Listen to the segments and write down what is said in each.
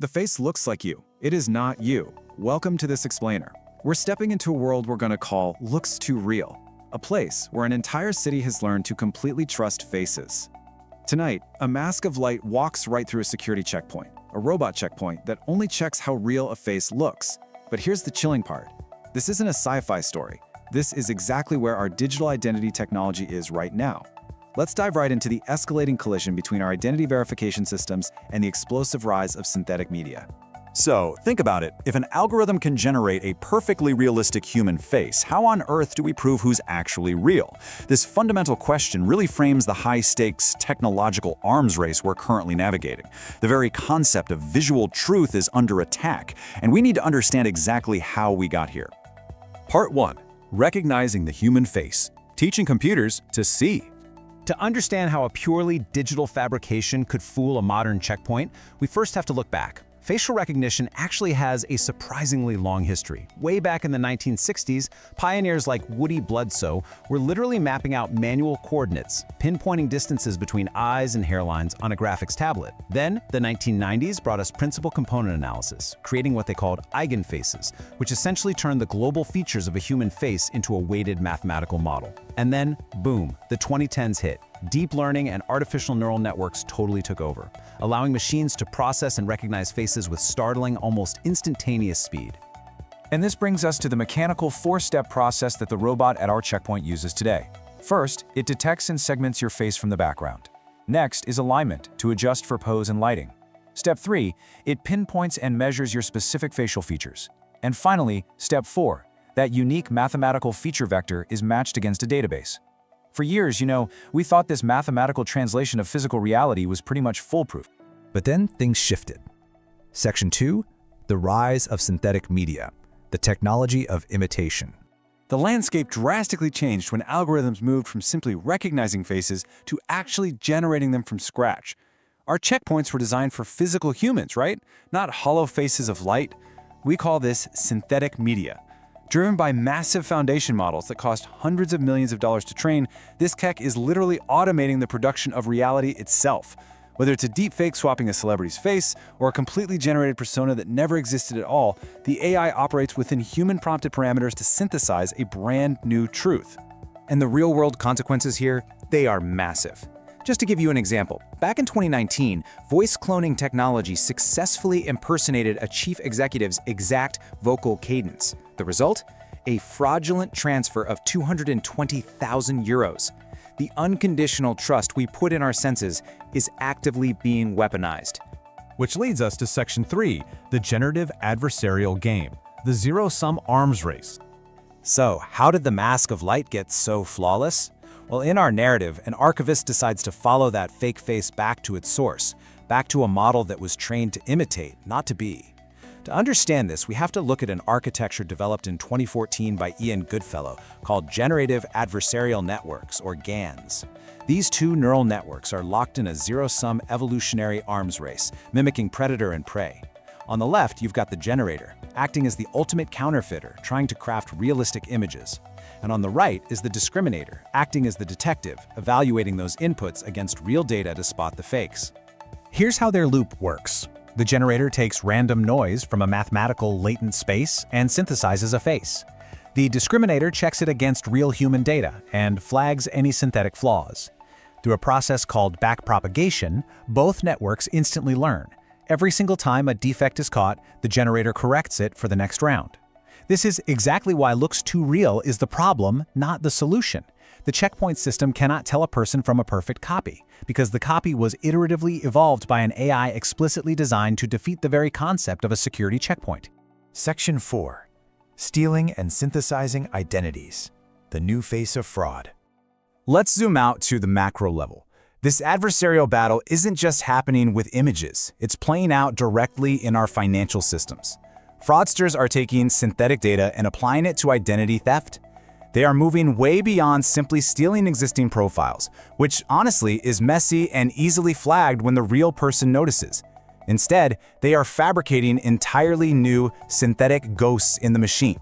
The face looks like you. It is not you. Welcome to this explainer. We're stepping into a world we're going to call looks too real, a place where an entire city has learned to completely trust faces. Tonight, a mask of light walks right through a security checkpoint, a robot checkpoint that only checks how real a face looks. But here's the chilling part. This isn't a sci-fi story. This is exactly where our digital identity technology is right now. Let's dive right into the escalating collision between our identity verification systems and the explosive rise of synthetic media. So, think about it. If an algorithm can generate a perfectly realistic human face, how on earth do we prove who's actually real? This fundamental question really frames the high-stakes technological arms race we're currently navigating. The very concept of visual truth is under attack, and we need to understand exactly how we got here. Part 1. Recognizing the human face. Teaching computers to see. To understand how a purely digital fabrication could fool a modern checkpoint, we first have to look back. Facial recognition actually has a surprisingly long history. Way back in the 1960s, pioneers like Woody Bledsoe were literally mapping out manual coordinates, pinpointing distances between eyes and hairlines on a graphics tablet. Then, the 1990s brought us principal component analysis, creating what they called eigenfaces, which essentially turned the global features of a human face into a weighted mathematical model. And then, boom, the 2010s hit. Deep learning and artificial neural networks totally took over, allowing machines to process and recognize faces with startling, almost instantaneous speed. And this brings us to the mechanical four-step process that the robot at our checkpoint uses today. First, it detects and segments your face from the background. Next is alignment, to adjust for pose and lighting. Step 3, it pinpoints and measures your specific facial features. And finally, Step 4, that unique mathematical feature vector is matched against a database. For years, we thought this mathematical translation of physical reality was pretty much foolproof. But then things shifted. Section 2, the rise of synthetic media, the technology of imitation. The landscape drastically changed when algorithms moved from simply recognizing faces to actually generating them from scratch. Our checkpoints were designed for physical humans, right? Not hollow faces of light. We call this synthetic media. Driven by massive foundation models that cost hundreds of millions of dollars to train, this tech is literally automating the production of reality itself. Whether it's a deepfake swapping a celebrity's face or a completely generated persona that never existed at all, the AI operates within human-prompted parameters to synthesize a brand new truth. And the real-world consequences here, they are massive. Just to give you an example, back in 2019, voice cloning technology successfully impersonated a chief executive's exact vocal cadence. The result? A fraudulent transfer of 220,000 euros. The unconditional trust we put in our senses is actively being weaponized. Which leads us to Section 3, the generative adversarial game, the zero-sum arms race. So, how did the mask of light get so flawless? Well, in our narrative, an archivist decides to follow that fake face back to its source, back to a model that was trained to imitate, not to be. To understand this, we have to look at an architecture developed in 2014 by Ian Goodfellow called Generative Adversarial Networks, or GANs. These two neural networks are locked in a zero-sum evolutionary arms race, mimicking predator and prey. On the left, you've got the generator, acting as the ultimate counterfeiter, trying to craft realistic images. And on the right is the discriminator, acting as the detective, evaluating those inputs against real data to spot the fakes. Here's how their loop works. The generator takes random noise from a mathematical latent space and synthesizes a face. The discriminator checks it against real human data and flags any synthetic flaws. Through a process called backpropagation, both networks instantly learn. Every single time a defect is caught, the generator corrects it for the next round. This is exactly why looks too real is the problem, not the solution. The checkpoint system cannot tell a person from a perfect copy, because the copy was iteratively evolved by an AI explicitly designed to defeat the very concept of a security checkpoint. Section 4, stealing and synthesizing identities, the new face of fraud. Let's zoom out to the macro level. This adversarial battle isn't just happening with images, it's playing out directly in our financial systems. Fraudsters are taking synthetic data and applying it to identity theft. They are moving way beyond simply stealing existing profiles, which honestly is messy and easily flagged when the real person notices. Instead, they are fabricating entirely new synthetic ghosts in the machine.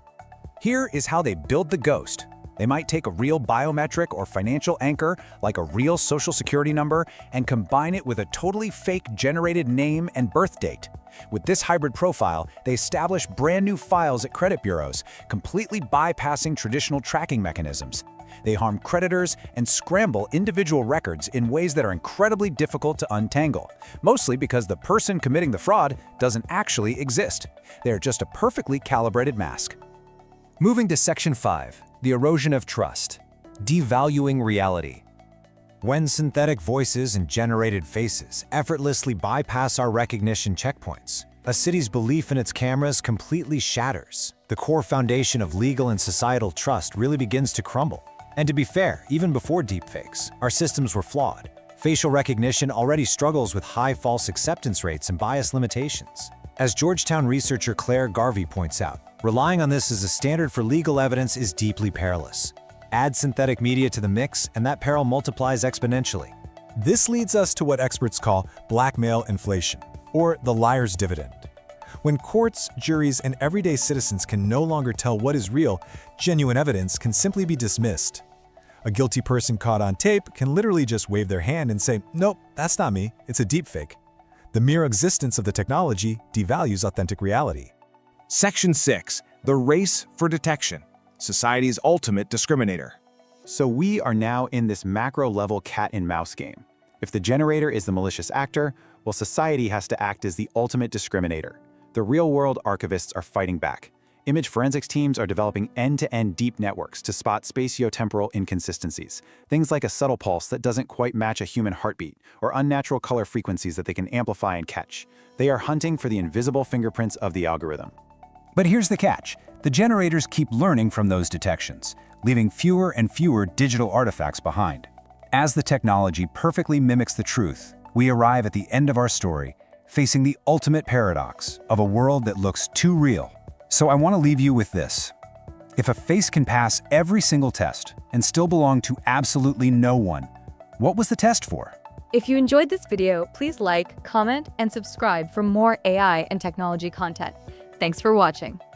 Here is how they build the ghost. They might take a real biometric or financial anchor, like a real social security number, and combine it with a totally fake generated name and birth date. With this hybrid profile, they establish brand new files at credit bureaus, completely bypassing traditional tracking mechanisms. They harm creditors and scramble individual records in ways that are incredibly difficult to untangle, mostly because the person committing the fraud doesn't actually exist. They are just a perfectly calibrated mask. Moving to Section 5, the erosion of trust. Devaluing reality. When synthetic voices and generated faces effortlessly bypass our recognition checkpoints, a city's belief in its cameras completely shatters. The core foundation of legal and societal trust really begins to crumble. And to be fair, even before deepfakes, our systems were flawed. Facial recognition already struggles with high false acceptance rates and bias limitations. As Georgetown researcher Claire Garvey points out, relying on this as a standard for legal evidence is deeply perilous. Add synthetic media to the mix, and that peril multiplies exponentially. This leads us to what experts call blackmail inflation, or the liar's dividend. When courts, juries, and everyday citizens can no longer tell what is real, genuine evidence can simply be dismissed. A guilty person caught on tape can literally just wave their hand and say, "Nope, that's not me, it's a deepfake." The mere existence of the technology devalues authentic reality. Section 6. The race for detection. Society's ultimate discriminator. So we are now in this macro-level cat-and-mouse game. If the generator is the malicious actor, well, society has to act as the ultimate discriminator. The real-world archivists are fighting back. Image forensics teams are developing end-to-end deep networks to spot spatiotemporal inconsistencies. Things like a subtle pulse that doesn't quite match a human heartbeat, or unnatural color frequencies that they can amplify and catch. They are hunting for the invisible fingerprints of the algorithm. But here's the catch. The generators keep learning from those detections, leaving fewer and fewer digital artifacts behind. As the technology perfectly mimics the truth, we arrive at the end of our story, facing the ultimate paradox of a world that looks too real. So I want to leave you with this. If a face can pass every single test and still belong to absolutely no one, what was the test for? If you enjoyed this video, please like, comment, and subscribe for more AI and technology content. Thanks for watching.